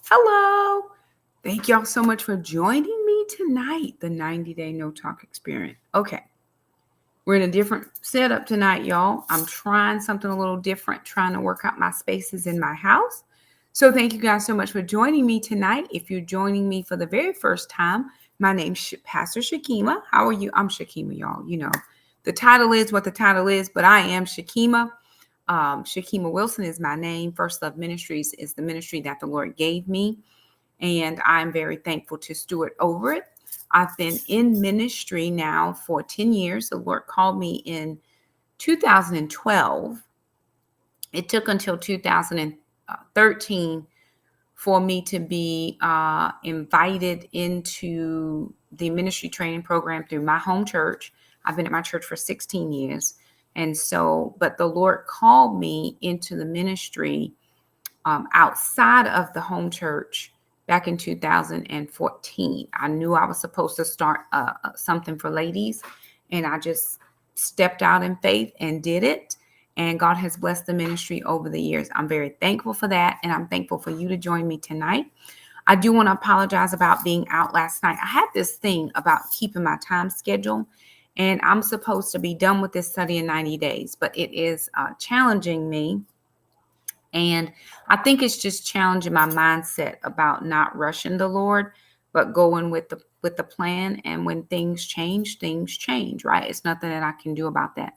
Hello. Thank y'all so much for joining me tonight, the 90-day no talk experience. Okay. We're in a different setup tonight, y'all. I'm trying something a little different, trying to work out my spaces in my house. So thank you guys so much for joining me tonight. If you're joining me for the very first time, my name's Pastor Shakima. How are you? I'm Shakima, y'all. The title is what the title is, but I am Shakima. Shakima Wilson is my name. First Love Ministries is the ministry that the Lord gave me, and I'm very thankful to steward over it. I've been in ministry now for 10 years. The Lord called me in 2012. It took until 2013 for me to be invited into the ministry training program through my home church. I've been at my church for 16 years. But the Lord called me into the ministry outside of the home church back in 2014. I knew I was supposed to start something for ladies, and I just stepped out in faith and did it. And God has blessed the ministry over the years. I'm very thankful for that, and I'm thankful for you to join me tonight. I do want to apologize about being out last night. I had this thing about keeping my time schedule, and I'm supposed to be done with this study in 90 days, but it is challenging me. And I think it's just challenging my mindset about not rushing the Lord, but going with the plan. And when things change, right? It's nothing that I can do about that.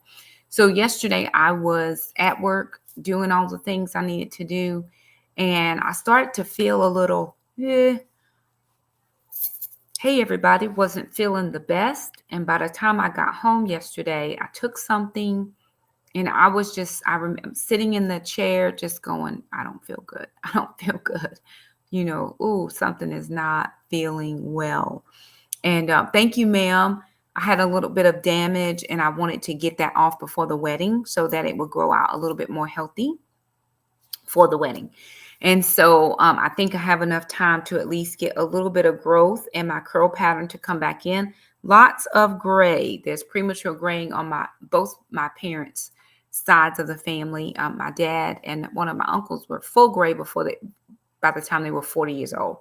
So yesterday I was at work doing all the things I needed to do, and I started to feel a little, hey everybody, wasn't feeling the best. And by the time I got home yesterday, I took something. And I remember sitting in the chair just going, I don't feel good. I don't feel good. Something is not feeling well. And thank you, ma'am. I had a little bit of damage, and I wanted to get that off before the wedding so that it would grow out a little bit more healthy for the wedding. And so I think I have enough time to at least get a little bit of growth and my curl pattern to come back in. Lots of gray. There's premature graying on both my parents' sides of the family. My dad and one of my uncles were full gray by the time they were 40 years old.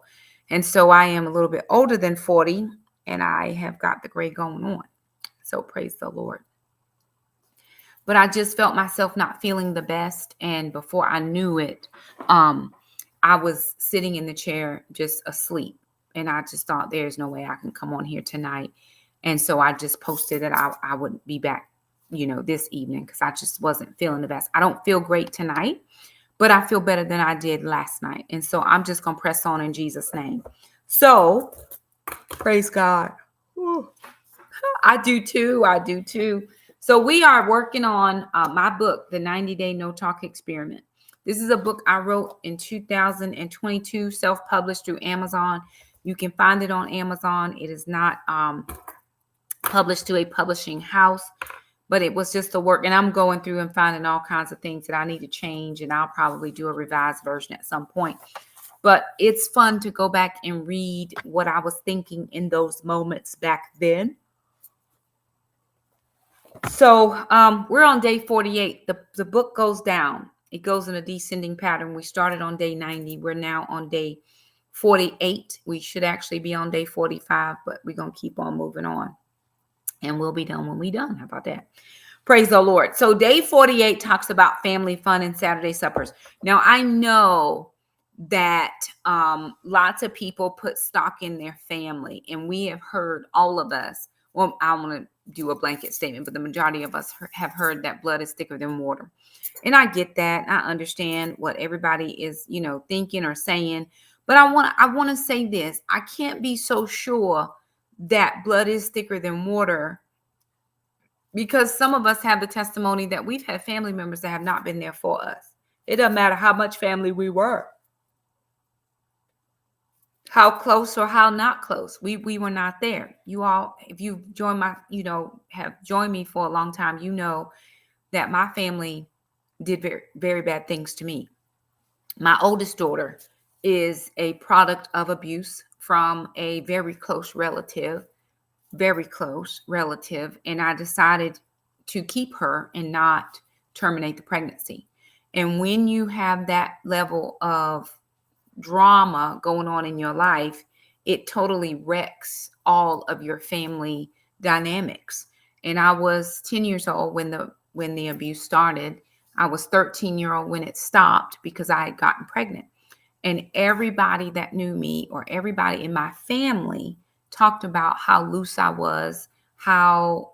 And so I am a little bit older than 40, and I have got the gray going on. So praise the Lord. But I just felt myself not feeling the best. And before I knew it, I was sitting in the chair just asleep. And I just thought, there's no way I can come on here tonight. And so I just posted that I wouldn't be back, this evening, because I just wasn't feeling the best. I don't feel great tonight, but I feel better than I did last night. And so I'm just going to press on in Jesus' name. So praise God. Ooh. I do too. So we are working on my book, The 90-Day No Talk Experiment. This is a book I wrote in 2022, self-published through Amazon. You can find it on Amazon. It is not published to a publishing house, but it was just the work. And I'm going through and finding all kinds of things that I need to change, and I'll probably do a revised version at some point. But it's fun to go back and read what I was thinking in those moments back then. So we're on day 48. The book goes down. It goes in a descending pattern. We started on day 90. We're now on day 48. We should actually be on day 45, but we're going to keep on moving on. And we'll be done when we're done. How about that? Praise the Lord. So day 48 talks about family fun and Saturday suppers. Now, I know that lots of people put stock in their family, and we have heard, all of us, well, I want to do a blanket statement, but the majority of us have heard that blood is thicker than water. And I get that. I understand what everybody is, thinking or saying. But I want to say this. I can't be so sure that blood is thicker than water, because some of us have the testimony that we've had family members that have not been there for us. It doesn't matter how much family we were, how close or how not close. We were not there. You all, if you join have joined me for a long time, you know that my family did very, very bad things to me. My oldest daughter is a product of abuse from a very close relative. And I decided to keep her and not terminate the pregnancy. And when you have that level of drama going on in your life, it totally wrecks all of your family dynamics. And I was 10 years old when the abuse started. I was 13-year-old when it stopped because I had gotten pregnant. And everybody that knew me or everybody in my family talked about how loose I was, how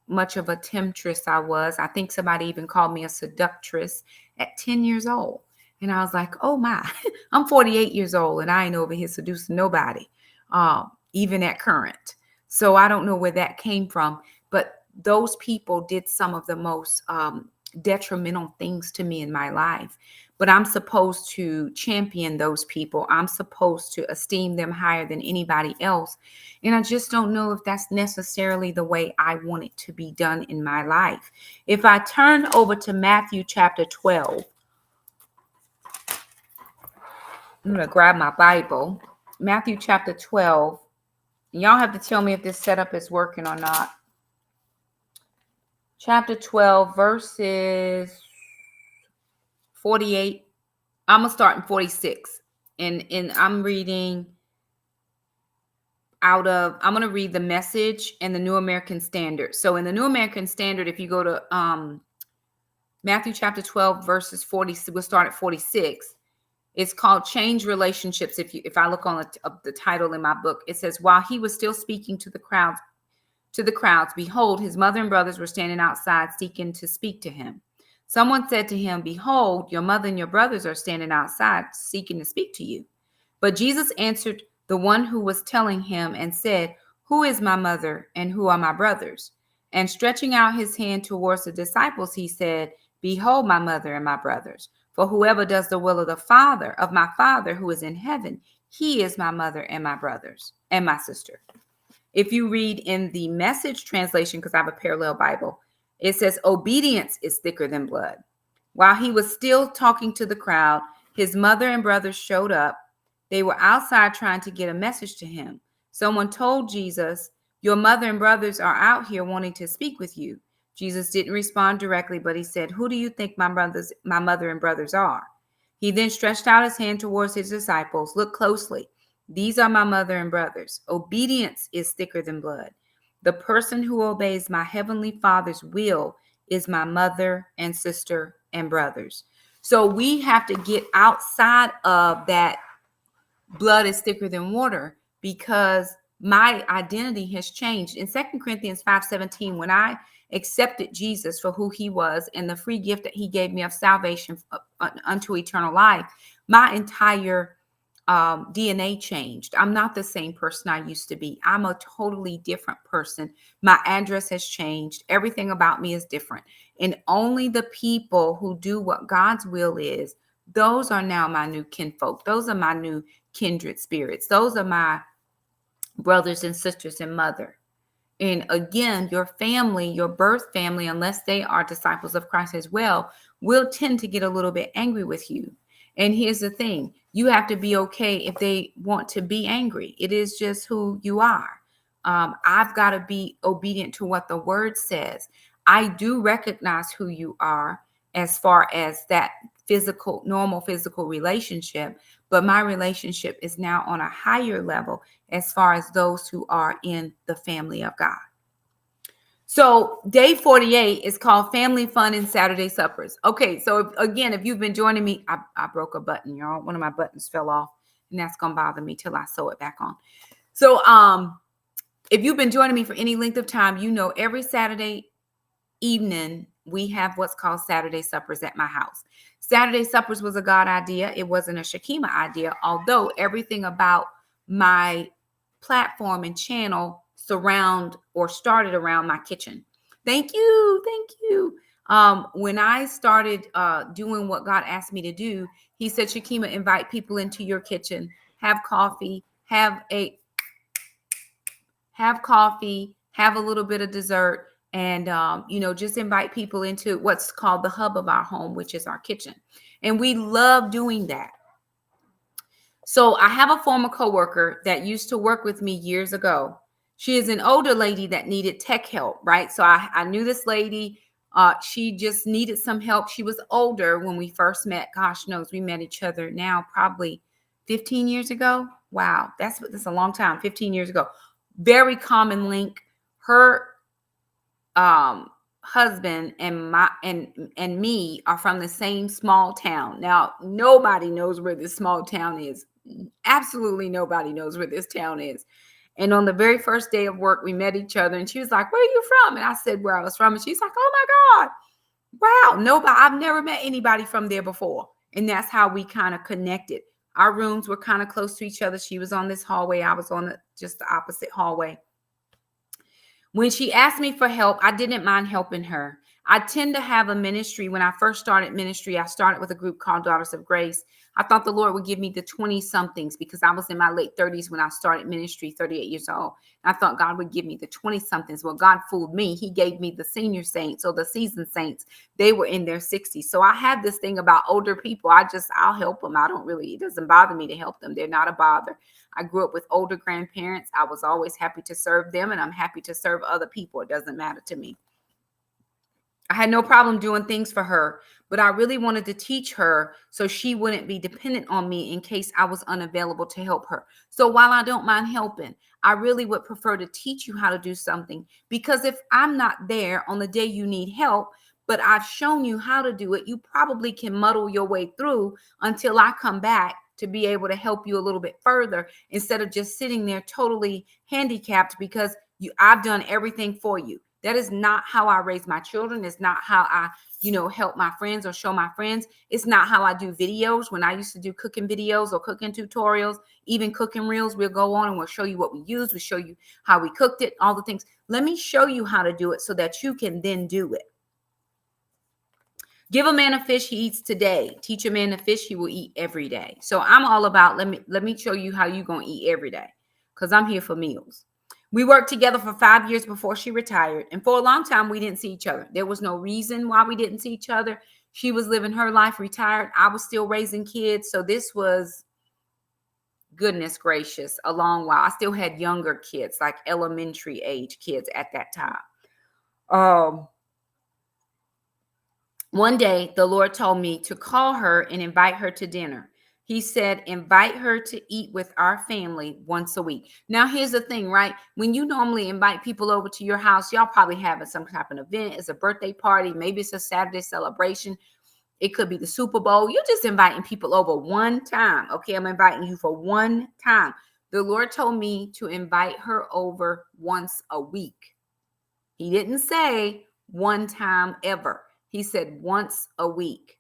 much of a temptress I was. I think somebody even called me a seductress at 10 years old. And I was like, oh my, I'm 48 years old and I ain't over here seducing nobody, even at current. So I don't know where that came from. But those people did some of the most detrimental things to me in my life. But I'm supposed to champion those people. I'm supposed to esteem them higher than anybody else. And I just don't know if that's necessarily the way I want it to be done in my life. If I turn over to Matthew chapter 12, I'm going to grab my Bible. Matthew chapter 12. Y'all have to tell me if this setup is working or not. Chapter 12, verses 48. I'm going to start in 46. And I'm reading I'm going to read the Message and the New American Standard. So in the New American Standard, if you go to Matthew chapter 12, verses 40, we'll start at 46. It's called Change Relationships. If I look on the title in my book, it says, while he was still speaking to the crowds, behold, his mother and brothers were standing outside seeking to speak to him. Someone said to him, behold, your mother and your brothers are standing outside seeking to speak to you. But Jesus answered the one who was telling him and said, who is my mother and who are my brothers? And stretching out his hand towards the disciples, he said, behold, my mother and my brothers. For whoever does the will of my Father who is in heaven, he is my mother and my brothers and my sister. If you read in the Message translation, because I have a parallel Bible, it says obedience is thicker than blood. While he was still talking to the crowd, his mother and brothers showed up. They were outside trying to get a message to him. Someone told Jesus, your mother and brothers are out here wanting to speak with you. Jesus didn't respond directly, but he said, who do you think my mother and brothers are? He then stretched out his hand towards his disciples. Look closely. These are my mother and brothers. Obedience is thicker than blood. The person who obeys my heavenly Father's will is my mother and sister and brothers. So we have to get outside of that blood is thicker than water, because my identity has changed. In 2 Corinthians 5:17, when I accepted Jesus for who he was and the free gift that he gave me of salvation unto eternal life, my entire DNA changed. I'm not the same person I used to be. I'm a totally different person. My address has changed. Everything about me is different. And only the people who do what God's will is, those are now my new kinfolk. Those are my new kindred spirits. Those are my brothers and sisters and mother. And again, your family, your birth family, unless they are disciples of Christ as well, will tend to get a little bit angry with you. And here's the thing. You have to be okay if they want to be angry. It is just who you are. I've got to be obedient to what the word says. I do recognize who you are as far as that normal physical relationship, but my relationship is now on a higher level as far as those who are in the family of God. So day 48 is called Family Fun and Saturday Suppers. Okay, so if you've been joining me, I broke a button, y'all. One of my buttons fell off, and that's going to bother me till I sew it back on. So if you've been joining me for any length of time, you know every Saturday evening we have what's called Saturday Suppers at my house. Saturday Suppers was a God idea. It wasn't a Shakima idea, although everything about my platform and channel started around my kitchen. Thank you. When I started doing what God asked me to do, he said, Shakima, invite people into your kitchen, have coffee, have a little bit of dessert, and just invite people into what's called the hub of our home, which is our kitchen. And we love doing that. So I have a former coworker that used to work with me years ago. She is an older lady that needed tech help, right? So I knew this lady. She just needed some help. She was older when we first met. Gosh knows, we met each other now probably 15 years ago. Wow, that's a long time. 15 years ago. Very common link. Her um husband and me are from the same small town. Now, nobody knows where this small town is. Absolutely nobody knows where this town is. And on the very first day of work, we met each other and she was like, "Where are you from?" And I said where I was from. And she's like, "Oh my God. Wow, nobody, I've never met anybody from there before." And that's how we kind of connected. Our rooms were kind of close to each other. She was on this hallway. I was on just the opposite hallway. When she asked me for help, I didn't mind helping her. I tend to have a ministry. When I first started ministry, I started with a group called Daughters of Grace. I thought the Lord would give me the 20 somethings because I was in my late 30s when I started ministry, 38 years old. I thought God would give me the 20 somethings. Well, God fooled me. He gave me the senior saints or the seasoned saints. They were in their 60s. So I have this thing about older people. I'll help them. It doesn't bother me to help them. They're not a bother. I grew up with older grandparents. I was always happy to serve them, and I'm happy to serve other people. It doesn't matter to me. I had no problem doing things for her, but I really wanted to teach her so she wouldn't be dependent on me in case I was unavailable to help her. So while I don't mind helping, I really would prefer to teach you how to do something, because if I'm not there on the day you need help, but I've shown you how to do it, you probably can muddle your way through until I come back to be able to help you a little bit further, instead of just sitting there totally handicapped because I've done everything for you. That is not how I raise my children. It's not how I, help my friends or show my friends. It's not how I do videos. When I used to do cooking videos or cooking tutorials, even cooking reels, we'll go on and we'll show you what we use. We show you how we cooked it, all the things. Let me show you how to do it so that you can then do it. Give a man a fish, he eats today. Teach a man to fish, he will eat every day. So I'm all about, let me show you how you're going to eat every day, because I'm here for meals. We worked together for 5 years before she retired. And for a long time, we didn't see each other. There was no reason why we didn't see each other. She was living her life, retired. I was still raising kids. So this was, goodness gracious, a long while. I still had younger kids, like elementary age kids at that time. One day, the Lord told me to call her and invite her to dinner. He said, invite her to eat with our family once a week. Now, here's the thing, right? When you normally invite people over to your house, y'all probably having some type of event. It's a birthday party. Maybe it's a Saturday celebration. It could be the Super Bowl. You're just inviting people over one time. Okay, I'm inviting you for one time. The Lord told me to invite her over once a week. He didn't say one time ever. He said once a week.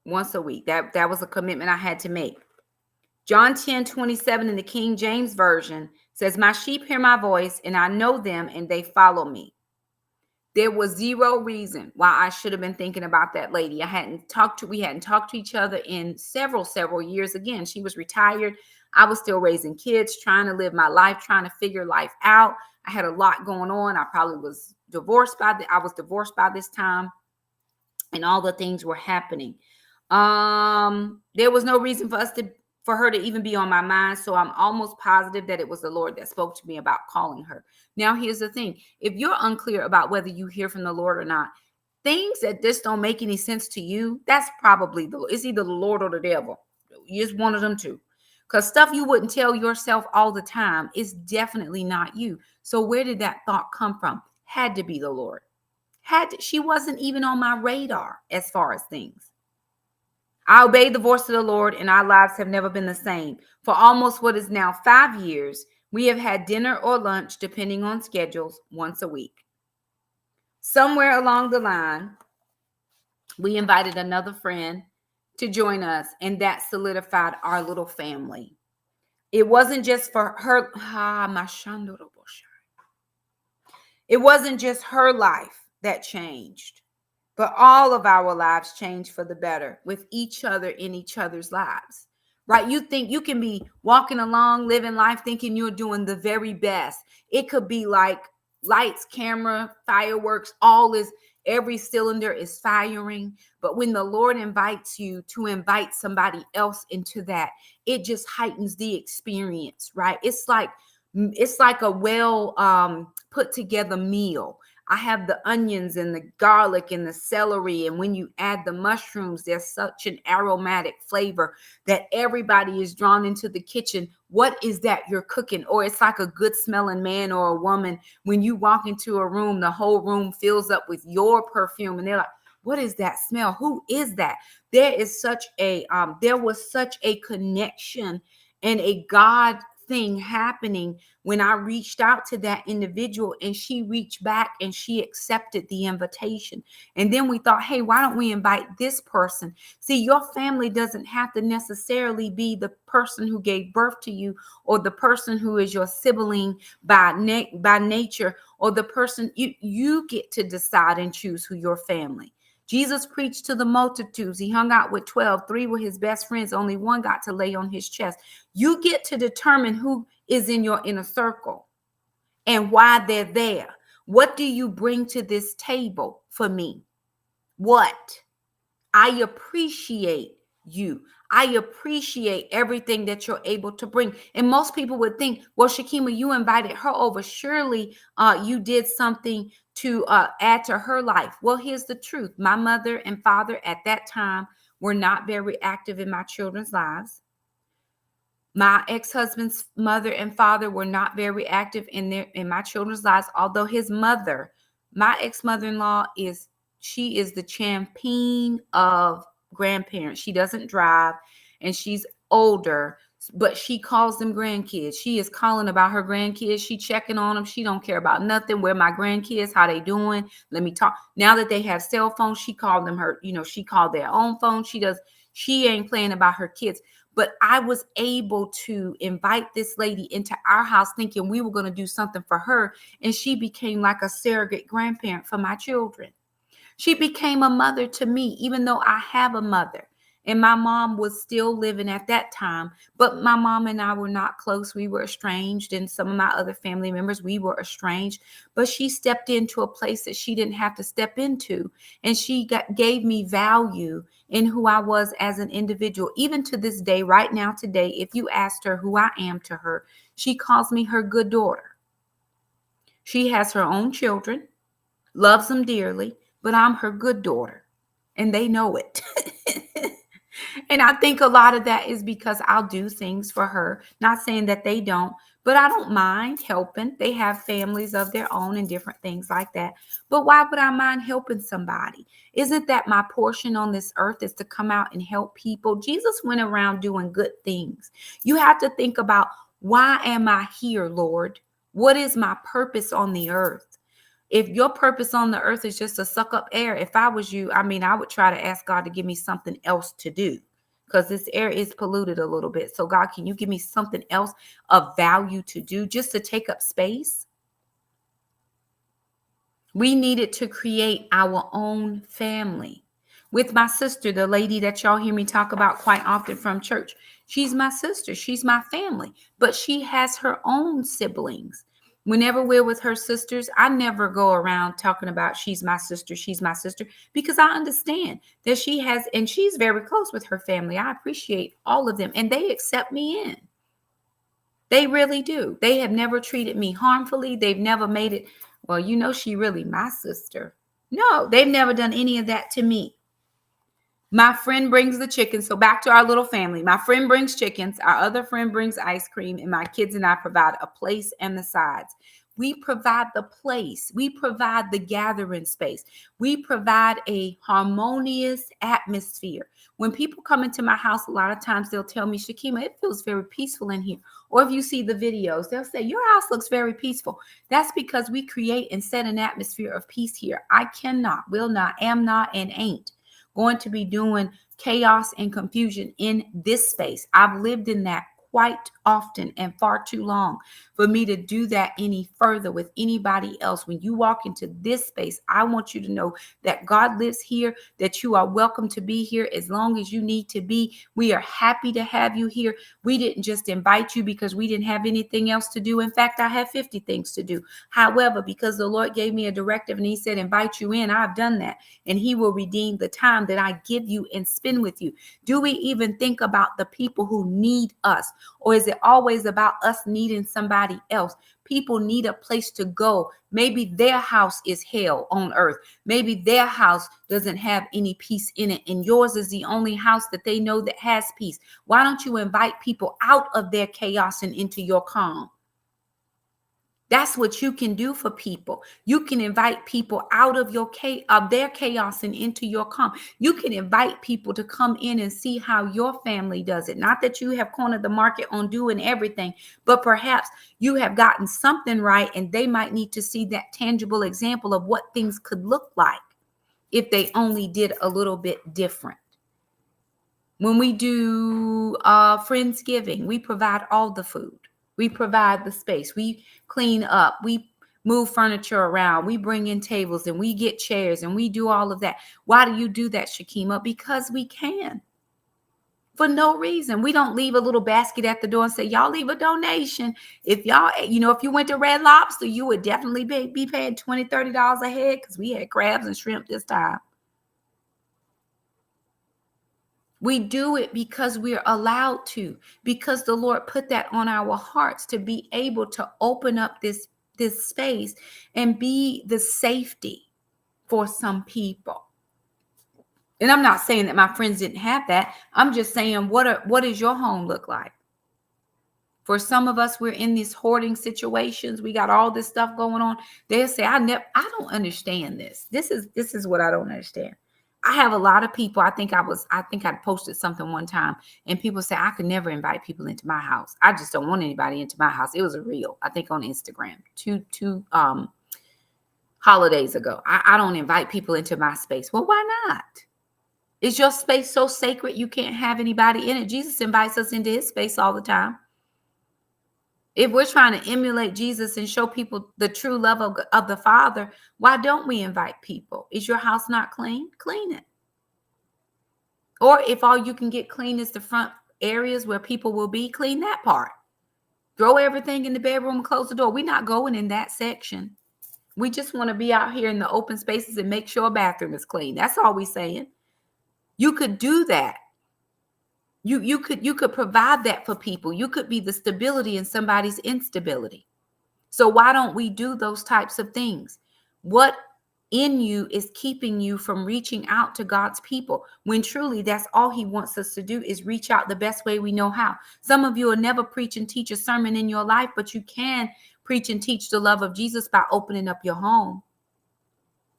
Once a week. That was a commitment I had to make. John 10:27 in the King James Version says, my sheep hear my voice, and I know them, and they follow me. There was zero reason why I should have been thinking about that lady. We hadn't talked to each other in several years. Again, she was retired. I was still raising kids, trying to live my life, trying to figure life out. I had a lot going on. I was divorced by this time, and all the things were happening. There was no reason for her to even be on my mind. So I'm almost positive that it was the Lord that spoke to me about calling her. Now, here's the thing. If you're unclear about whether you hear from the Lord or not, things that just don't make any sense to you, that's probably it's either the Lord or the devil. It's one of them two. Because stuff you wouldn't tell yourself all the time is definitely not you. So where did that thought come from? Had to be the Lord. She wasn't even on my radar as far as things. I obeyed the voice of the Lord, and our lives have never been the same. For almost what is now 5 years, we have had dinner or lunch, depending on schedules, once a week. Somewhere along the line, we invited another friend to join us, and that solidified our little family. It wasn't just for her. It wasn't just her life that changed, but all of our lives changed for the better with each other in each other's lives, right? You think you can be walking along, living life, thinking you're doing the very best. It could be like lights, camera, fireworks, every cylinder is firing. But when the Lord invites you to invite somebody else into that, it just heightens the experience, right? It's like a well put together meal. I have the onions and the garlic and the celery. And when you add the mushrooms, there's such an aromatic flavor that everybody is drawn into the kitchen. What is that you're cooking? Or it's like a good smelling man or a woman. When you walk into a room, the whole room fills up with your perfume. And they're like, what is that smell? Who is that? There was such a connection and a God thing happening when I reached out to that individual, and she reached back and she accepted the invitation. And then we thought, hey, why don't we invite this person? See, your family doesn't have to necessarily be the person who gave birth to you, or the person who is your sibling by nature, or the person you get to decide and choose who your family. Jesus preached to the multitudes. He hung out with 12. 3 were his best friends. Only one got to lay on his chest. You get to determine who is in your inner circle and why they're there. What do you bring to this table for me? What? I appreciate you. I appreciate everything that you're able to bring. And most people would think, well, Shakima, you invited her over. Surely you did something to add to her life. Well, here's the truth. My mother and father at that time were not very active in my children's lives. My ex-husband's mother and father were not very active in my children's lives. Although his mother, my ex-mother-in-law, she is the champion of grandparents. She doesn't drive and she's older, but she calls them grandkids. She is calling about her grandkids. She checking on them. She don't care about nothing. Where my grandkids, how they doing? Let me talk. Now that they have cell phones, she called them she called their own phone. She ain't playing about her kids. But I was able to invite this lady into our house thinking we were going to do something for her. And she became like a surrogate grandparent for my children. She became a mother to me, even though I have a mother. And my mom was still living at that time. But my mom and I were not close. We were estranged. And some of my other family members, we were estranged. But she stepped into a place that she didn't have to step into. And she gave me value in who I was as an individual. Even to this day, right now, today, if you asked her who I am to her, she calls me her good daughter. She has her own children, loves them dearly, but I'm her good daughter. And they know it. And I think a lot of that is because I'll do things for her. Not saying that they don't, but I don't mind helping. They have families of their own and different things like that. But why would I mind helping somebody? Isn't that my portion on this earth, is to come out and help people? Jesus went around doing good things. You have to think about, why am I here, Lord? What is my purpose on the earth? If your purpose on the earth is just to suck up air, if I was you, I would try to ask God to give me something else to do, because this air is polluted a little bit. So God, can you give me something else of value to do, just to take up space? We needed to create our own family. With my sister, the lady that y'all hear me talk about quite often from church, she's my sister. She's my family, but she has her own siblings. Whenever we're with her sisters, I never go around talking about she's my sister, because I understand that she has, and she's very close with her family. I appreciate all of them, and they accept me in. They really do. They have never treated me harmfully. They've never made it, well, she really my sister. No, they've never done any of that to me. My friend brings the chicken. So back to our little family. My friend brings chickens. Our other friend brings ice cream. And my kids and I provide a place and the sides. We provide the place. We provide the gathering space. We provide a harmonious atmosphere. When people come into my house, a lot of times they'll tell me, Shakima, it feels very peaceful in here. Or if you see the videos, they'll say, your house looks very peaceful. That's because we create and set an atmosphere of peace here. I cannot, will not, am not, and ain't going to be doing chaos and confusion in this space. I've lived in that quite often and far too long for me to do that any further with anybody else. When you walk into this space, I want you to know that God lives here, that you are welcome to be here as long as you need to be. We are happy to have you here. We didn't just invite you because we didn't have anything else to do. In fact, I have 50 things to do. However, because the Lord gave me a directive and he said, invite you in, I've done that. And he will redeem the time that I give you and spend with you. Do we even think about the people who need us? Or is it always about us needing somebody else? People need a place to go. Maybe their house is hell on earth. Maybe their house doesn't have any peace in it, and yours is the only house that they know that has peace. Why don't you invite people out of their chaos and into your calm? That's what you can do for people. You can invite people out of their chaos and into your calm. You can invite people to come in and see how your family does it. Not that you have cornered the market on doing everything, but perhaps you have gotten something right, and they might need to see that tangible example of what things could look like if they only did a little bit different. When we do Friendsgiving, we provide all the food. We provide the space. We clean up. We move furniture around. We bring in tables and we get chairs and we do all of that. Why do you do that, Shakima? Because we can. For no reason. We don't leave a little basket at the door and say, y'all leave a donation. If y'all, if you went to Red Lobster, you would definitely be paying $20, $30 a head, because we had crabs and shrimp this time. We do it because we're allowed to, because the Lord put that on our hearts to be able to open up this space and be the safety for some people. And I'm not saying that my friends didn't have that. I'm just saying, what does your home look like? For some of us, we're in these hoarding situations. We got all this stuff going on. They'll say, I don't understand this. This is what I don't understand. I have a lot of people. I think I posted something one time, and people say, I could never invite people into my house. I just don't want anybody into my house. It was a reel, I think, on Instagram, two holidays ago. I don't invite people into my space. Well, why not? Is your space so sacred you can't have anybody in it? Jesus invites us into his space all the time. If we're trying to emulate Jesus and show people the true love of the Father, why don't we invite people? Is your house not clean? Clean it. Or if all you can get clean is the front areas where people will be, clean that part. Throw everything in the bedroom and close the door. We're not going in that section. We just want to be out here in the open spaces and make sure a bathroom is clean. That's all we're saying. You could do that. You could provide that for people. You could be the stability in somebody's instability. So why don't we do those types of things? What in you is keeping you from reaching out to God's people, when truly that's all he wants us to do, is reach out the best way we know how. Some of you will never preach and teach a sermon in your life, but you can preach and teach the love of Jesus by opening up your home.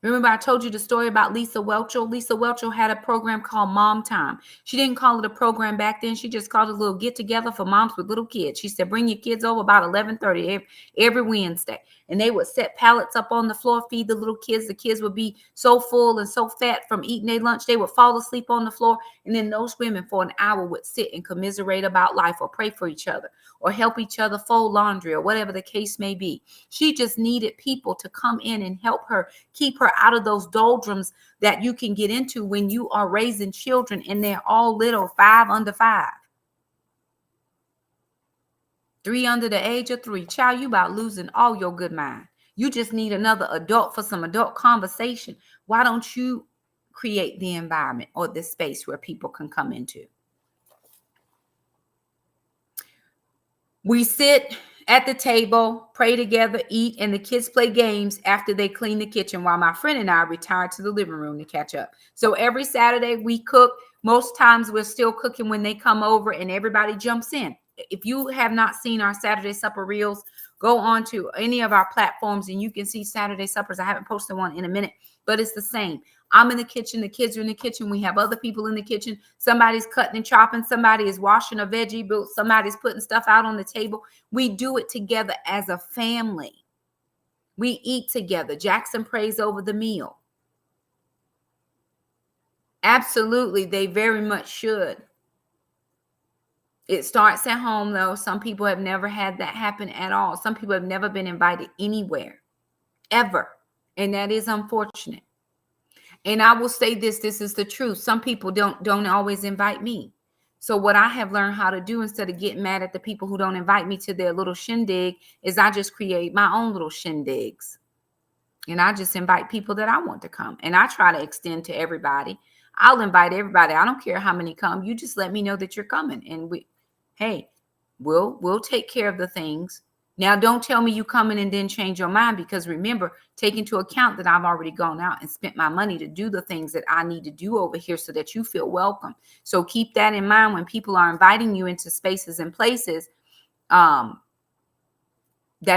Remember, I told you the story about Lisa Welchel. Lisa Welchel had a program called Mom Time. She didn't call it a program back then. She just called it a little get together for moms with little kids. She said, bring your kids over about 11:30 every Wednesday. And they would set pallets up on the floor, feed the little kids. The kids would be so full and so fat from eating their lunch, they would fall asleep on the floor. And then those women for an hour would sit and commiserate about life, or pray for each other, or help each other fold laundry, or whatever the case may be. She just needed people to come in and help her, keep her out of those doldrums that you can get into when you are raising children and they're all little, 5 under 5. 3 under the age of 3. Child, you about losing all your good mind. You just need another adult for some adult conversation. Why don't you create the environment or the space where people can come into? We sit at the table, pray together, eat, and the kids play games after they clean the kitchen, while my friend and I retire to the living room to catch up. So every Saturday we cook. Most times we're still cooking when they come over, and everybody jumps in. If you have not seen our Saturday supper reels, go on to any of our platforms and you can see Saturday suppers. I haven't posted one in a minute, but it's the same. I'm in the kitchen. The kids are in the kitchen. We have other people in the kitchen. Somebody's cutting and chopping. Somebody is washing a veggie, but somebody's putting stuff out on the table. We do it together as a family. We eat together. Jackson prays over the meal. Absolutely, they very much should. It starts at home, though. Some people have never had that happen at all. Some people have never been invited anywhere, ever. And that is unfortunate. And I will say this is the truth. Some people don't always invite me. So what I have learned how to do, instead of getting mad at the people who don't invite me to their little shindig, is I just create my own little shindigs. And I just invite people that I want to come. And I try to extend to everybody. I'll invite everybody. I don't care how many come. You just let me know that you're coming. And hey, We'll take care of the things. Now, don't tell me you come in and then change your mind, because remember, take into account that I've already gone out and spent my money to do the things that I need to do over here so that you feel welcome. So keep that in mind when people are inviting you into spaces and places, that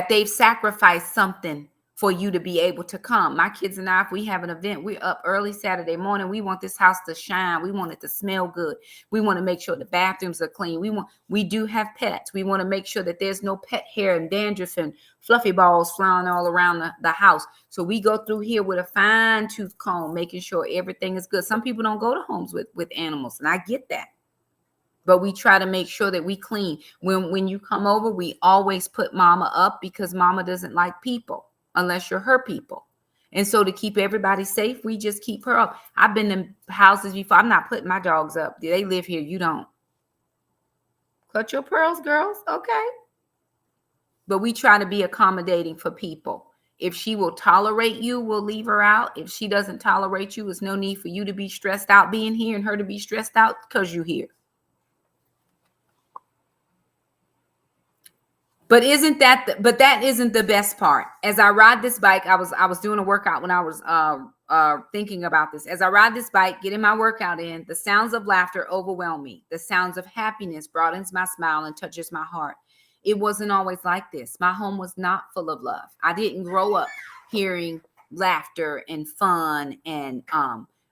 they've sacrificed something for you to be able to come. My kids and I, if we have an event, we're up early Saturday morning. We want this house to shine. We want it to smell good. We want to make sure the bathrooms are clean. We do have pets. We want to make sure that there's no pet hair and dandruff and fluffy balls flying all around the house. So we go through here with a fine tooth comb, making sure everything is good. Some people don't go to homes with animals, and I get that. But we try to make sure that we clean. When you come over, we always put mama up, because mama doesn't like people unless you're her people. And so to keep everybody safe, we just keep her up. I've been in houses before. I'm not putting my dogs up. They live here. You don't. Cut your pearls, girls. Okay. But we try to be accommodating for people. If she will tolerate you, we'll leave her out. If she doesn't tolerate you, there's no need for you to be stressed out being here and her to be stressed out because you're here. But that isn't the best part. As I ride this bike, I was doing a workout when I was thinking about this. As I ride this bike, getting my workout in, the sounds of laughter overwhelm me. The sounds of happiness broadens my smile and touches my heart. It wasn't always like this. My home was not full of love. I didn't grow up hearing laughter and fun and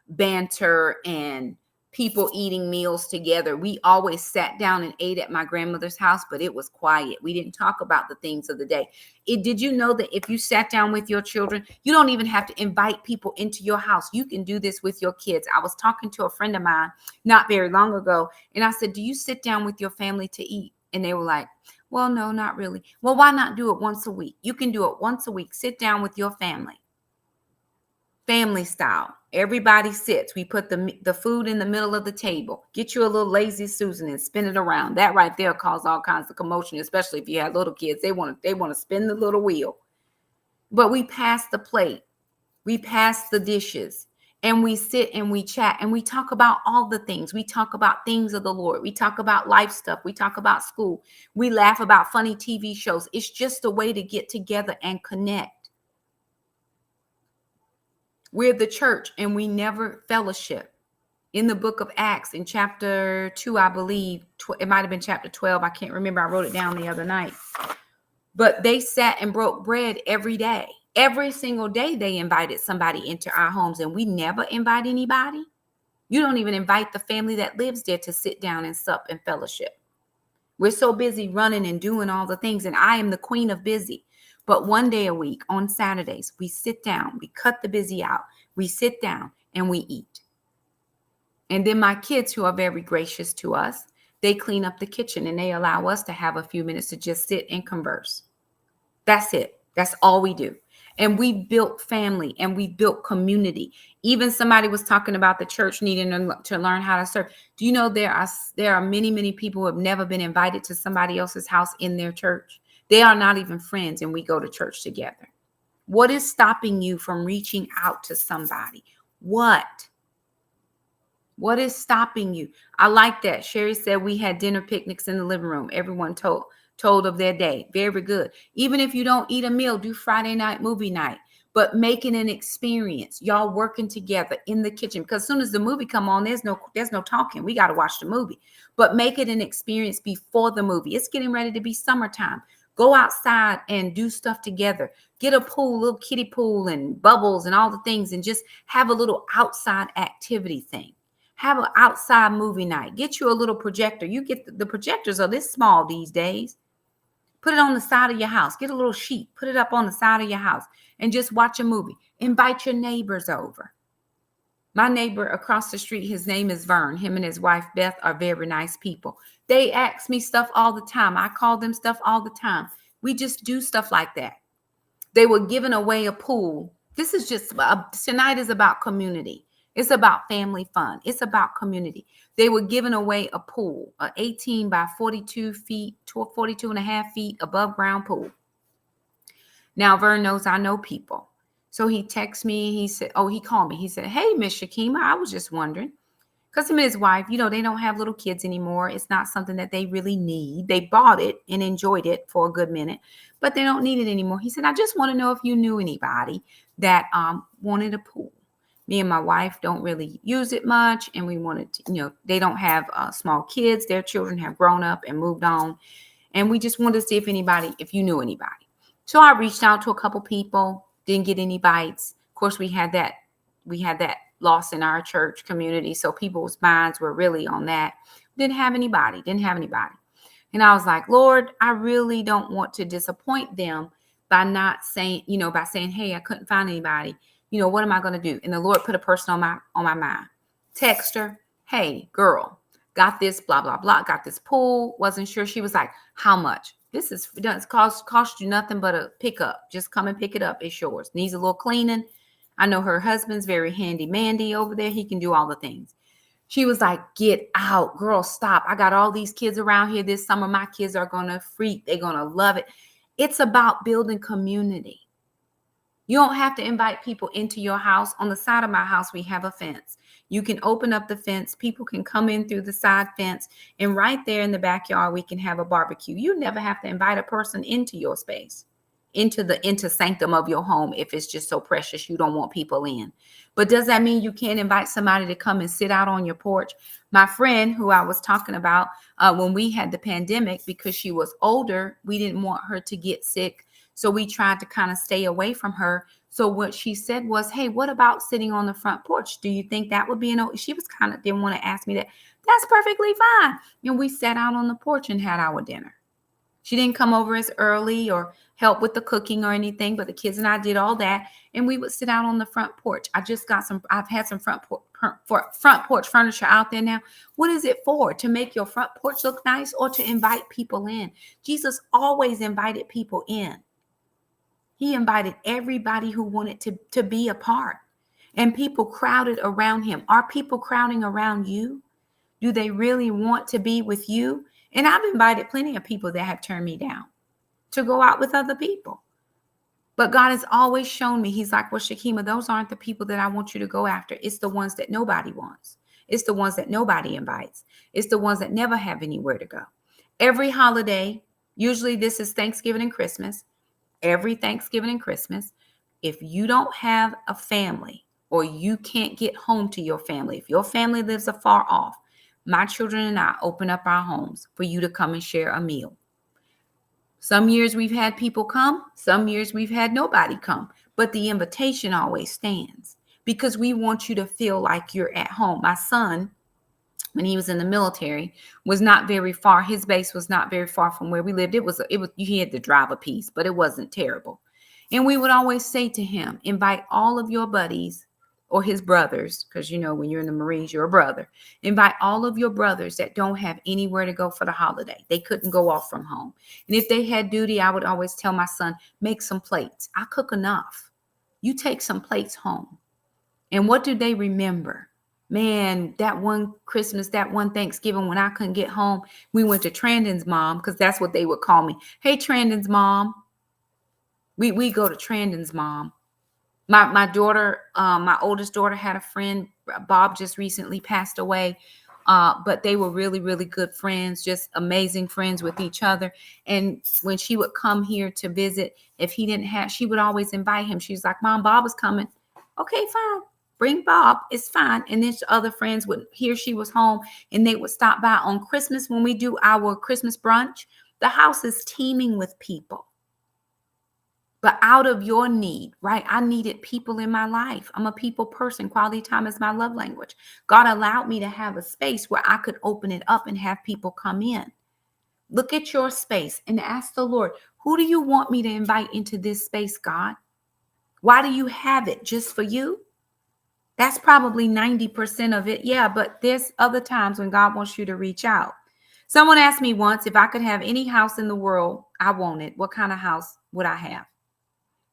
banter and people eating meals together. We always sat down and ate at my grandmother's house, but it was quiet. We didn't talk about the things of the day. Did you know that if you sat down with your children, you don't even have to invite people into your house. You can do this with your kids. I was talking to a friend of mine not very long ago, and I said, do you sit down with your family to eat? And they were like, well, no, not really. Well, why not do it once a week? You can do it once a week. Sit down with your family. Family style. Everybody sits. We put the food in the middle of the table. Get you a little lazy Susan and spin it around. That right there causes all kinds of commotion, especially if you have little kids. They want to spin the little wheel. But we pass the plate. We pass the dishes. And we sit and we chat and we talk about all the things. We talk about things of the Lord. We talk about life stuff. We talk about school. We laugh about funny TV shows. It's just a way to get together and connect. We're the church and we never fellowship. In the book of Acts, in chapter 2, I believe, it might have been chapter 12. I can't remember. I wrote it down the other night. But they sat and broke bread every day. Every single day they invited somebody into our homes, and we never invite anybody. You don't even invite the family that lives there to sit down and sup and fellowship. We're so busy running and doing all the things, and I am the queen of busy. But one day a week on Saturdays, we sit down, we cut the busy out, we sit down and we eat. And then my kids, who are very gracious to us, they clean up the kitchen and they allow us to have a few minutes to just sit and converse. That's it. That's all we do. And we built family and we built community. Even somebody was talking about the church needing to learn how to serve. Do you know there are many, many people who have never been invited to somebody else's house in their church? They are not even friends, and we go to church together. What is stopping you from reaching out to somebody? What is stopping you? I like that. Sherry said we had dinner picnics in the living room. Everyone told of their day. Very good. Even if you don't eat a meal, do Friday night movie night, but make it an experience. Y'all working together in the kitchen, because as soon as the movie come on, there's no talking. We got to watch the movie, but make it an experience before the movie. It's getting ready to be summertime. Go outside and do stuff together. Get a pool, little kiddie pool and bubbles and all the things, and just have a little outside activity thing. Have an outside movie night. Get you a little projector. You get the projectors are this small these days. Put it on the side of your house. Get a little sheet. Put it up on the side of your house and just watch a movie. Invite your neighbors over. My neighbor across the street, his name is Vern. Him and his wife, Beth, are very nice people. They ask me stuff all the time. I call them stuff all the time. We just do stuff like that. They were giving away a pool. This is just, tonight is about community. It's about family fun. It's about community. They were giving away a pool, an 18 by 42 feet, 42 and a half feet above ground pool. Now, Vern knows I know people. So he texted me. He said, he called me. He said, hey, Miss Shakima, I was just wondering, Because him and his wife, they don't have little kids anymore. It's not something that they really need. They bought it and enjoyed it for a good minute, but they don't need it anymore. He said, I just want to know if you knew anybody that wanted a pool. Me and my wife don't really use it much, and we wanted to, they don't have small kids. Their children have grown up and moved on, and we just wanted to see if you knew anybody. So I reached out to a couple people, didn't get any bites. Of course, we had that loss in our church community, so people's minds were really on that. Didn't have anybody. And I was like, Lord, I really don't want to disappoint them by not saying, by saying, hey, I couldn't find anybody. What am I going to do? And the Lord put a person on my mind. Text her, hey, girl, got this, blah, blah, blah, got this pool. Wasn't sure. She was like, how much? This doesn't cost you nothing but a pickup. Just come and pick it up. It's yours. Needs a little cleaning. I know her husband's very handy-mandy over there. He can do all the things. She was like, get out, girl, stop. I got all these kids around here this summer. My kids are going to freak. They're going to love it. It's about building community. You don't have to invite people into your house. On the side of my house, we have a fence. You can open up the fence. People can come in through the side fence. And right there in the backyard, we can have a barbecue. You never have to invite a person into your space, into sanctum of your home, if it's just so precious you don't want people in. But does that mean you can't invite somebody to come and sit out on your porch? My friend who I was talking about, when we had the pandemic, because she was older, we didn't want her to get sick. So we tried to kind of stay away from her. So what she said was, hey, what about sitting on the front porch? Do you think that would be she was kind of didn't want to ask me that. That's perfectly fine. And we sat out on the porch and had our dinner. She didn't come over as early or help with the cooking or anything, but the kids and I did all that. And we would sit out on the front porch. I've had some front porch furniture out there now. What is it for? To make your front porch look nice or to invite people in? Jesus always invited people in. He invited everybody who wanted to be a part, and people crowded around him. Are people crowding around you? Do they really want to be with you? And I've invited plenty of people that have turned me down to go out with other people. But God has always shown me, he's like, well, Shakima, those aren't the people that I want you to go after. It's the ones that nobody wants. It's the ones that nobody invites. It's the ones that never have anywhere to go. Every holiday, usually this is Thanksgiving and Christmas, every Thanksgiving and Christmas, if you don't have a family or you can't get home to your family, if your family lives afar off, my children and I open up our homes for you to come and share a meal. Some years we've had people come, some years we've had nobody come, but the invitation always stands because we want you to feel like you're at home. My son, when he was in the military, was not very far. His base was not very far from where we lived. He had to drive a piece, but it wasn't terrible. And we would always say to him, invite all of your buddies or his brothers, because when you're in the Marines, you're a brother. Invite all of your brothers that don't have anywhere to go for the holiday. They couldn't go off from home. And if they had duty, I would always tell my son, make some plates. I cook enough. You take some plates home. And what do they remember? Man, that one Christmas, that one Thanksgiving when I couldn't get home, we went to Trandon's mom, because that's what they would call me. Hey, Trandon's mom. We go to Trandon's mom. My daughter, my oldest daughter had a friend. Bob just recently passed away. But they were really, really good friends, just amazing friends with each other. And when she would come here to visit, if he didn't have, she would always invite him. She's like, Mom, Bob is coming. Okay, fine. Bring Bob. It's fine. And then other friends would hear she was home and they would stop by on Christmas. When we do our Christmas brunch, the house is teeming with people. But out of your need, right? I needed people in my life. I'm a people person. Quality time is my love language. God allowed me to have a space where I could open it up and have people come in. Look at your space and ask the Lord, who do you want me to invite into this space, God? Why do you have it? Just for you? That's probably 90% of it. Yeah, but there's other times when God wants you to reach out. Someone asked me once, if I could have any house in the world I wanted, what kind of house would I have?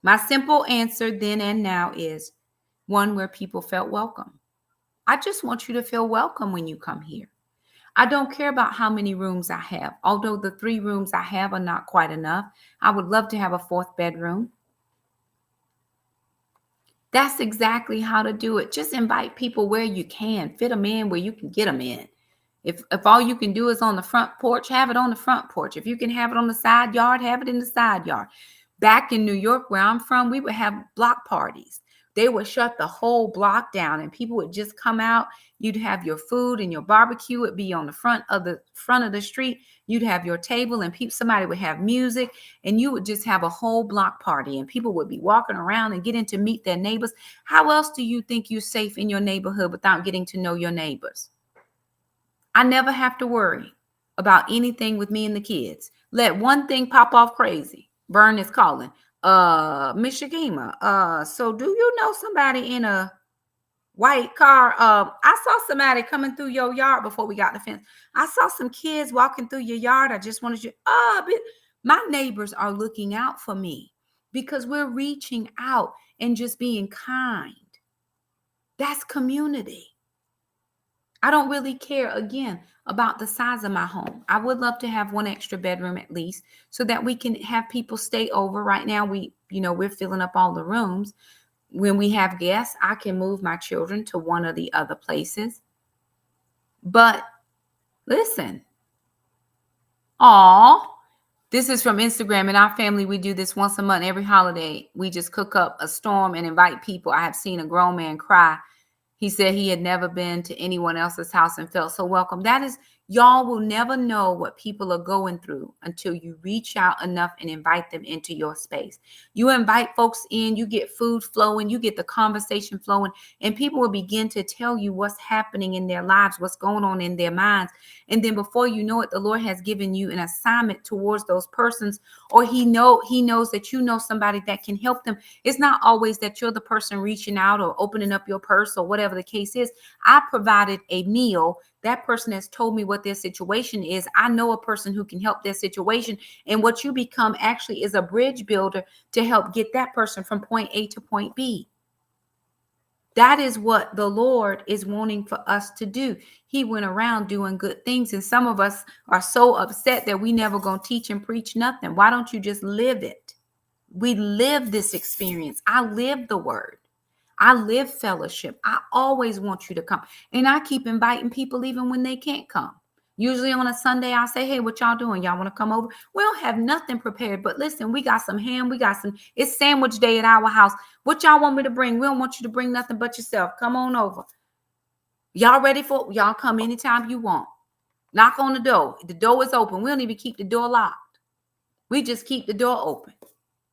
My simple answer then and now is one where people felt welcome. I just want you to feel welcome when you come here. I don't care about how many rooms I have. Although the 3 rooms I have are not quite enough, I would love to have a 4th bedroom. That's exactly how to do it. Just invite people where you can. Fit them in where you can get them in. If all you can do is on the front porch, have it on the front porch. If you can have it on the side yard, have it in the side yard. Back in New York, where I'm from, we would have block parties. They would shut the whole block down and people would just come out. You'd have your food and your barbecue would be on the front of the street. You'd have your table and somebody would have music and you would just have a whole block party and people would be walking around and getting to meet their neighbors. How else do you think you're safe in your neighborhood without getting to know your neighbors? I never have to worry about anything with me and the kids. Let one thing pop off crazy. Vern is calling. Miss Shakima, so do you know somebody in a white car? I saw somebody coming through your yard before we got the fence. I saw some kids walking through your yard. I just wanted you. My neighbors are looking out for me because we're reaching out and just being kind. That's community. I don't really care, again, about the size of my home. I would love to have one extra bedroom at least so that we can have people stay over. Right now, we're filling up all the rooms. When we have guests, I can move my children to one of the other places. But listen, this is from Instagram. In our family, we do this once a month, every holiday. We just cook up a storm and invite people. I have seen a grown man cry. He said he had never been to anyone else's house and felt so welcome. Y'all will never know what people are going through until you reach out enough and invite them into your space. You invite folks in, you get food flowing, you get the conversation flowing, and people will begin to tell you what's happening in their lives, what's going on in their minds. And then before you know it, the Lord has given you an assignment towards those persons, or he knows that you know somebody that can help them. It's not always that you're the person reaching out or opening up your purse or whatever the case is. I provided a meal. That person has told me what their situation is. I know a person who can help their situation. And what you become actually is a bridge builder to help get that person from point A to point B. That is what the Lord is wanting for us to do. He went around doing good things. And some of us are so upset that we never gonna teach and preach nothing. Why don't you just live it? We live this experience. I live the word. I live fellowship. I always want you to come. And I keep inviting people even when they can't come. Usually on a Sunday, I'll say, hey, what y'all doing? Y'all want to come over? We don't have nothing prepared. But listen, we got some ham. It's sandwich day at our house. What y'all want me to bring? We don't want you to bring nothing but yourself. Come on over. Y'all ready for it? Y'all come anytime you want. Knock on the door. The door is open. We don't even keep the door locked. We just keep the door open.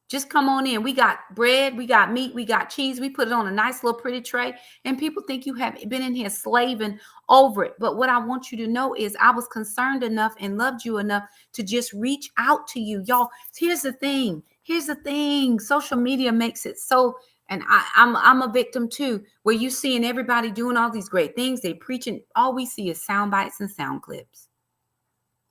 Just come on in. We got bread, we got meat, we got cheese. We put it on a nice little pretty tray. And people think you have been in here slaving over it. But what I want you to know is I was concerned enough and loved you enough to just reach out to you. Y'all, here's the thing. Social media makes it so, and I'm a victim too, where you seeing everybody doing all these great things. They preaching. All we see is sound bites and sound clips.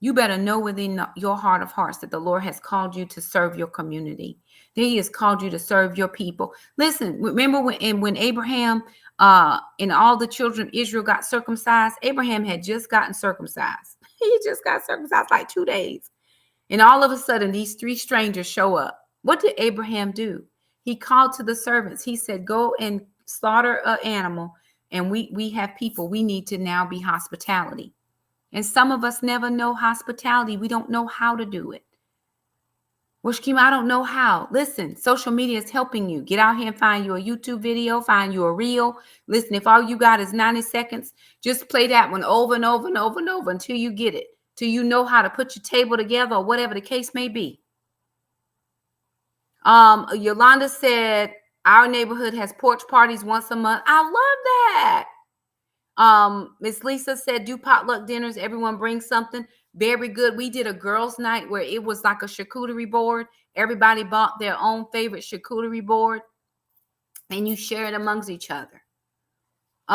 You better know within your heart of hearts that the Lord has called you to serve your community. That he has called you to serve your people. Listen, remember when Abraham and all the children of Israel got circumcised? Abraham had just gotten circumcised. He just got circumcised like 2 days. And all of a sudden, these 3 strangers show up. What did Abraham do? He called to the servants. He said, go and slaughter an animal. And we have people. We need to now be hospitality. And some of us never know hospitality. We don't know how to do it. Well, Shakima, I don't know how. Listen, social media is helping you. Get out here and find you a YouTube video, find you a reel. Listen, if all you got is 90 seconds, just play that one over and over and over and over until you get it, till you know how to put your table together or whatever the case may be. Yolanda said, our neighborhood has porch parties once a month. I love that. Miss Lisa said, do potluck dinners. Everyone brings something. Very good. We did a girls' night where it was like a charcuterie board. Everybody bought their own favorite charcuterie board and you share it amongst each other.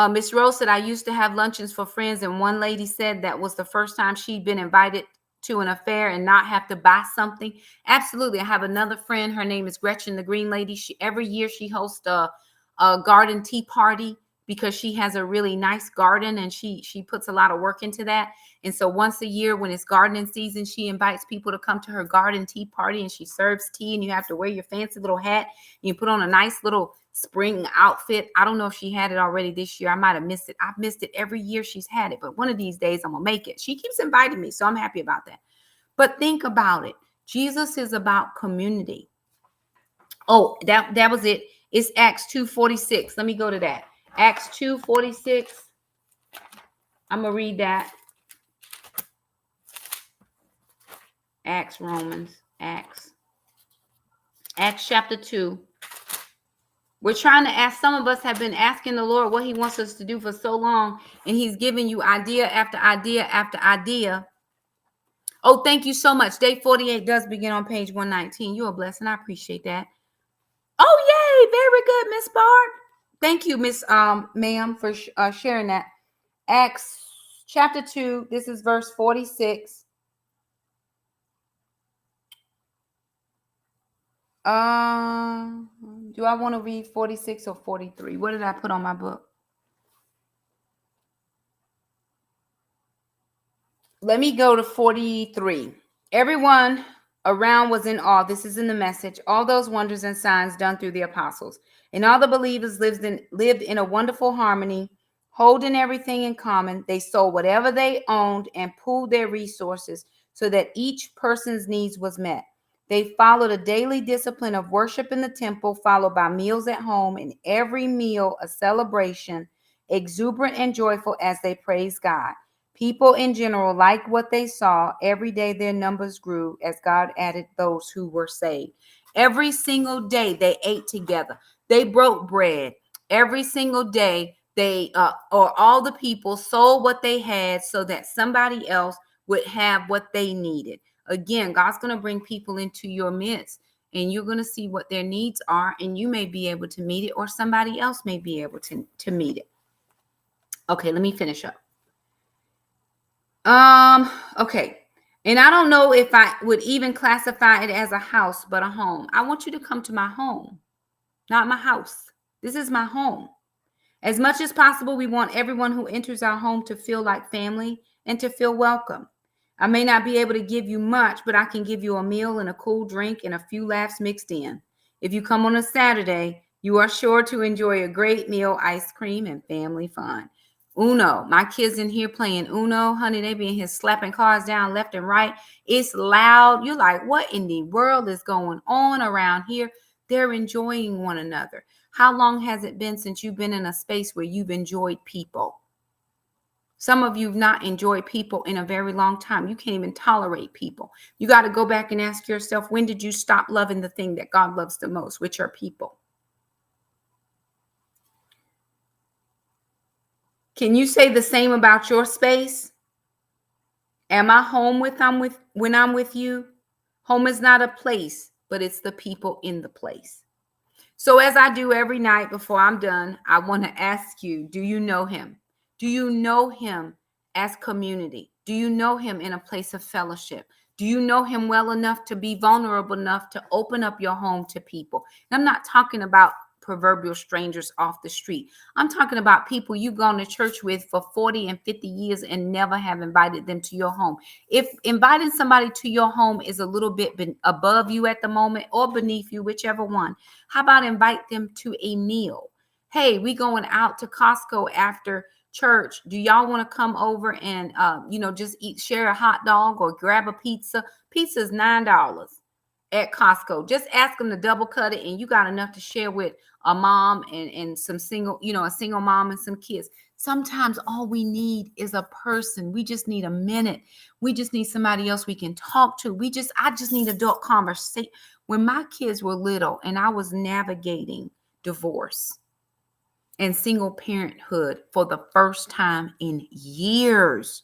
Miss Rose said, I used to have luncheons for friends. And one lady said that was the first time she'd been invited to an affair and not have to buy something. Absolutely. I have another friend. Her name is Gretchen, the green lady. Every year she hosts a garden tea party, because she has a really nice garden and she puts a lot of work into that. And so once a year when it's gardening season, she invites people to come to her garden tea party and she serves tea and you have to wear your fancy little hat. And you put on a nice little spring outfit. I don't know if she had it already this year. I might have missed it. I've missed it every year she's had it, but one of these days I'm gonna make it. She keeps inviting me, so I'm happy about that. But think about it. Jesus is about community. Oh, that was it. It's Acts 2:46. Let me go to that. Acts 2:46. I'm gonna read that. Acts chapter 2. We're trying to ask, some of us have been asking the Lord what he wants us to do for so long, and he's giving you idea after idea after idea. Oh, thank you so much. Day 48 does begin on page 119. You're a blessing. I appreciate that. Oh, yay. Very good, Miss Bart. Thank you, Miss ma'am, for sharing that. Acts chapter 2, this is verse 46. Do I want to read 46 or 43? What did I put on my book? Let me go to 43. Everyone around was in awe. This is in the Message. All those wonders and signs done through the apostles. And all the believers lived in a wonderful harmony, holding everything in common. They sold whatever they owned and pooled their resources so that each person's needs was met. They followed a daily discipline of worship in the temple, followed by meals at home, and every meal a celebration, exuberant and joyful as they praised God. People in general liked what they saw. Every day their numbers grew as God added those who were saved. Every single day they ate together. They broke bread. Every single day they or all the people sold what they had so that somebody else would have what they needed. Again, God's going to bring people into your midst, and you're going to see what their needs are, and you may be able to meet it, or somebody else may be able to meet it. Okay, let me finish up. Okay. And I don't know if I would even classify it as a house, but a home. I want you to come to my home, not my house. This is my home. As much as possible, we want everyone who enters our home to feel like family and to feel welcome. I may not be able to give you much, but I can give you a meal and a cool drink and a few laughs mixed in. If you come on a Saturday, you are sure to enjoy a great meal, ice cream, and family fun. Uno. My kids in here playing Uno. Honey, they be in here slapping cards down left and right. It's loud. You're like, what in the world is going on around here? They're enjoying one another. How long has it been since you've been in a space where you've enjoyed people? Some of you have not enjoyed people in a very long time. You can't even tolerate people. You got to go back and ask yourself, when did you stop loving the thing that God loves the most, which are people? Can you say the same about your space? Am I home when I'm with you? Home is not a place, but it's the people in the place. So as I do every night before I'm done, I want to ask you, do you know him? Do you know him as community? Do you know him in a place of fellowship? Do you know him well enough to be vulnerable enough to open up your home to people? And I'm not talking about proverbial strangers off the street. I'm talking about people you've gone to church with for 40 and 50 years and never have invited them to your home. If inviting somebody to your home is a little bit above you at the moment or beneath you, whichever one, how about invite them to a meal? Hey, we going out to Costco after church. Do y'all want to come over and just share a hot dog or grab a pizza? Pizza's $9 at Costco. Just ask them to double cut it, and you got enough to share with a mom and some single, a single mom and some kids. Sometimes all we need is a person. We just need a minute. We just need somebody else we can talk to. I just need adult conversation. When my kids were little and I was navigating divorce and single parenthood for the first time in years,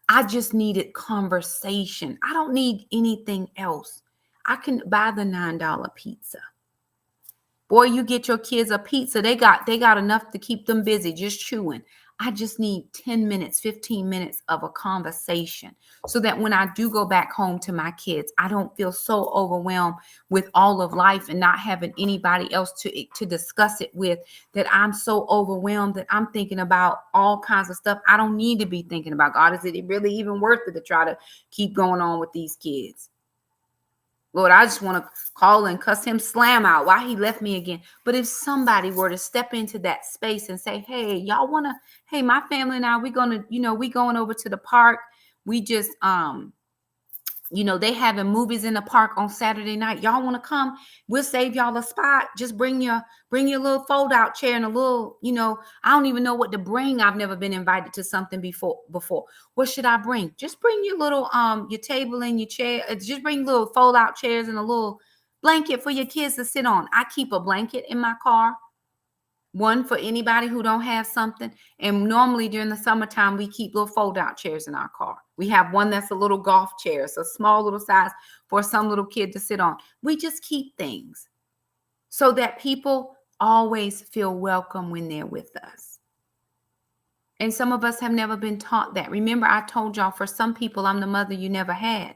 I just needed conversation. I don't need anything else. I can buy the $9 pizza. Boy, you get your kids a pizza. They got enough to keep them busy just chewing. I just need 10 minutes, 15 minutes of a conversation so that when I do go back home to my kids, I don't feel so overwhelmed with all of life and not having anybody else to discuss it with, that I'm so overwhelmed that I'm thinking about all kinds of stuff I don't need to be thinking about. God, is it really even worth it to try to keep going on with these kids? Lord, I just want to call and cuss him slam out why he left me again. But if somebody were to step into that space and say, hey, y'all want to, hey, my family and I, we going to, we going over to the park. We just, they having movies in the park on Saturday night. Y'all want to come? We'll save y'all a spot. Just bring your little fold out chair and a little, I don't even know what to bring. I've never been invited to something before. What should I bring? Just bring your little your table and your chair. Just bring little fold out chairs and a little blanket for your kids to sit on. I keep a blanket in my car. One for anybody who don't have something. And normally during the summertime, we keep little fold-out chairs in our car. We have one that's a little golf chair. It's a small little size for some little kid to sit on. We just keep things so that people always feel welcome when they're with us. And some of us have never been taught that. Remember, I told y'all, for some people, I'm the mother you never had.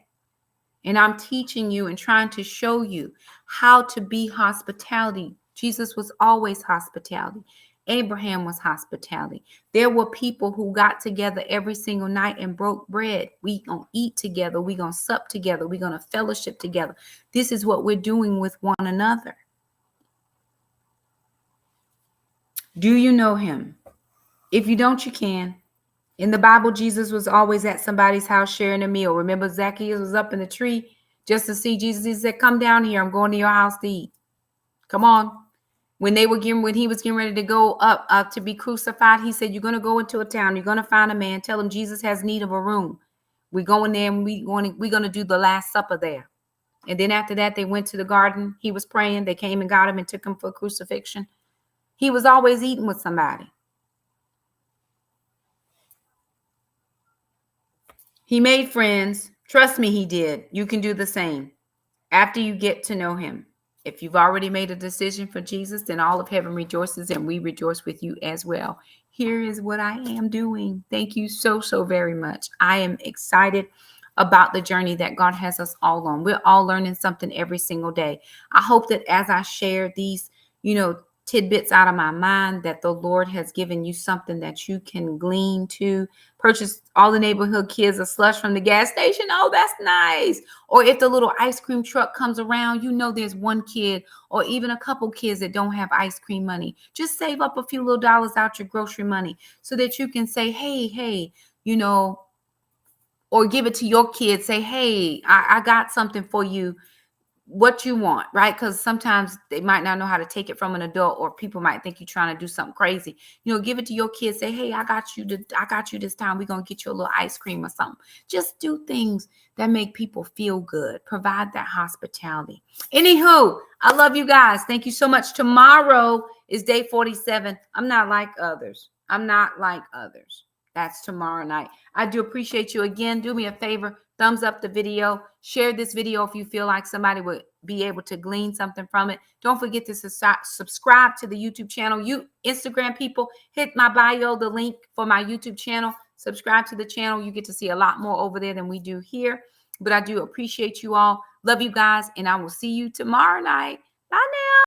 And I'm teaching you and trying to show you how to be hospitality. Jesus was always hospitality. Abraham was hospitality. There were people who got together every single night and broke bread. We gonna eat together. We gonna sup together. We gonna fellowship together. This is what we're doing with one another. Do you know him? If you don't, you can. In the Bible, Jesus was always at somebody's house sharing a meal. Remember, Zacchaeus was up in the tree just to see Jesus. He said, come down here. I'm going to your house to eat. Come on. When he was getting ready to go up to be crucified, he said, you're going to go into a town. You're going to find a man. Tell him Jesus has need of a room. We're going there and we're going to do the Last Supper there. And then after that, they went to the garden. He was praying. They came and got him and took him for crucifixion. He was always eating with somebody. He made friends. Trust me, he did. You can do the same after you get to know him. If you've already made a decision for Jesus, then all of heaven rejoices and we rejoice with you as well. Here is what I am doing. Thank you so, so very much. I am excited about the journey that God has us all on. We're all learning something every single day. I hope that as I share these, tidbits out of my mind, that the Lord has given you something that you can glean to. Purchase all the neighborhood kids a slush from the gas station. Oh, that's nice. Or if the little ice cream truck comes around, there's one kid or even a couple kids that don't have ice cream money. Just save up a few little dollars out your grocery money so that you can say, hey, or give it to your kids. Say, hey, I got something for you. What you want, right? Because sometimes they might not know how to take it from an adult, or people might think you're trying to do something crazy. Give it to your kids. Say, hey, I got you this time. We're going to get you a little ice cream or something. Just do things that make people feel good. Provide that hospitality. Anywho, I love you guys. Thank you so much. Tomorrow is day 47. I'm not like others. That's tomorrow night. I do appreciate you. Again, do me a favor. Thumbs up the video. Share this video if you feel like somebody would be able to glean something from it. Don't forget to subscribe to the YouTube channel. You Instagram people, hit my bio, the link for my YouTube channel. Subscribe to the channel. You get to see a lot more over there than we do here. But I do appreciate you all. Love you guys, and I will see you tomorrow night. Bye now.